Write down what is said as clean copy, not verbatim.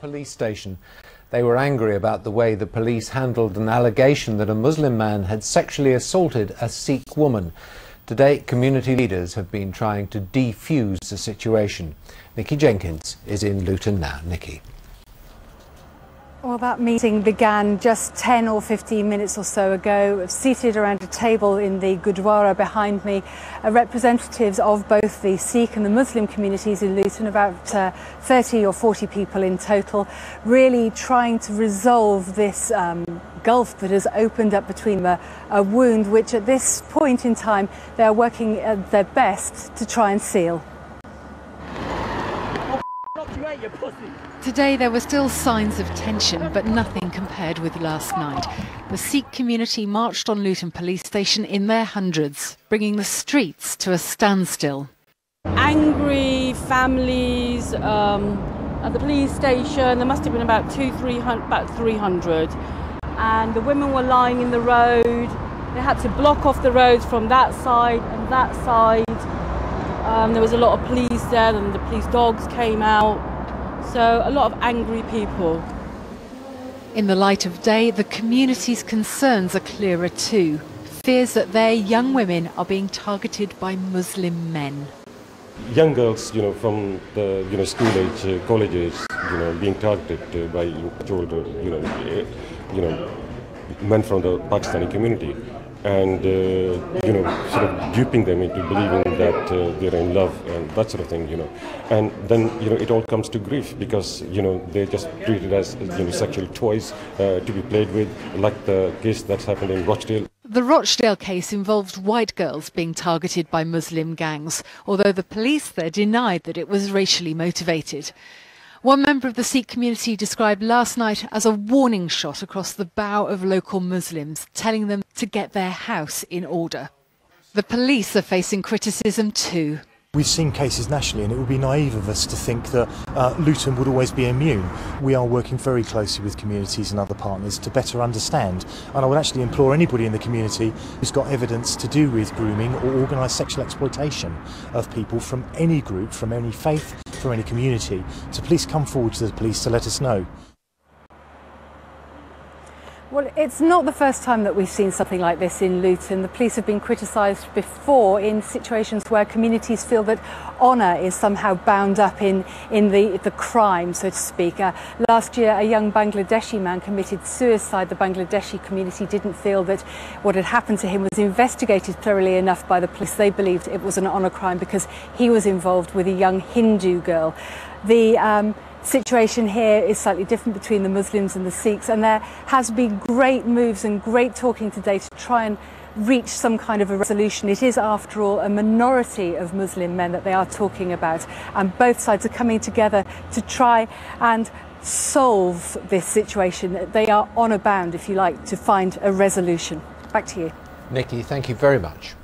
police station. They were angry about the way the police handled an allegation that a Muslim man had sexually assaulted a Sikh woman. Today, community leaders have been trying to defuse the situation. Nikki Jenkins is in Luton now. Nikki. Well, that meeting began just 10 or 15 minutes or so ago. Seated around a table in the Gurdwara behind me are representatives of both the Sikh and the Muslim communities in Luton, about 30 or 40 people in total, really trying to resolve this gulf that has opened up between them, a wound which at this point in time they are working at their best to try and seal. Today there were still signs of tension, but nothing compared with last night. The Sikh community marched on Luton police station in their hundreds, bringing the streets to a standstill. Angry families at the police station. There must have been about 300. And the women were lying in the road. They had to block off the roads from that side and that side. There was a lot of police there, and the police dogs came out. So a lot of angry people. In the light of day, the community's concerns are clearer too. Fears that their young women are being targeted by Muslim men. Young girls, from the school age, college age, being targeted by older, men from the Pakistani community, and sort of duping them into believing that they're in love and that sort of thing, and then it all comes to grief because they're just treated as sexual toys to be played with, like the case that's happened in Rochdale. The Rochdale case involved white girls being targeted by Muslim gangs, although the police there denied that it was racially motivated. One member of the Sikh community described last night as a warning shot across the bow of local Muslims, telling them to get their house in order. The police are facing criticism too. We've seen cases nationally, and it would be naive of us to think that Luton would always be immune. We are working very closely with communities and other partners to better understand, and I would actually implore anybody in the community who's got evidence to do with grooming or organised sexual exploitation of people from any group, from any faith, from any community, to please come forward to the police to let us know. Well, it's not the first time that we've seen something like this in Luton. The police have been criticised before in situations where communities feel that honour is somehow bound up in the crime, so to speak. Last year, a young Bangladeshi man committed suicide. The Bangladeshi community didn't feel that what had happened to him was investigated thoroughly enough by the police. They believed it was an honour crime because he was involved with a young Hindu girl. The situation here is slightly different between the Muslims and the Sikhs, and there has been great moves and great talking today to try and reach some kind of a resolution. It is, after all, a minority of Muslim men that they are talking about, and both sides are coming together to try and solve this situation. They are honour bound, if you like, to find a resolution. Back to you. Nikki, thank you very much.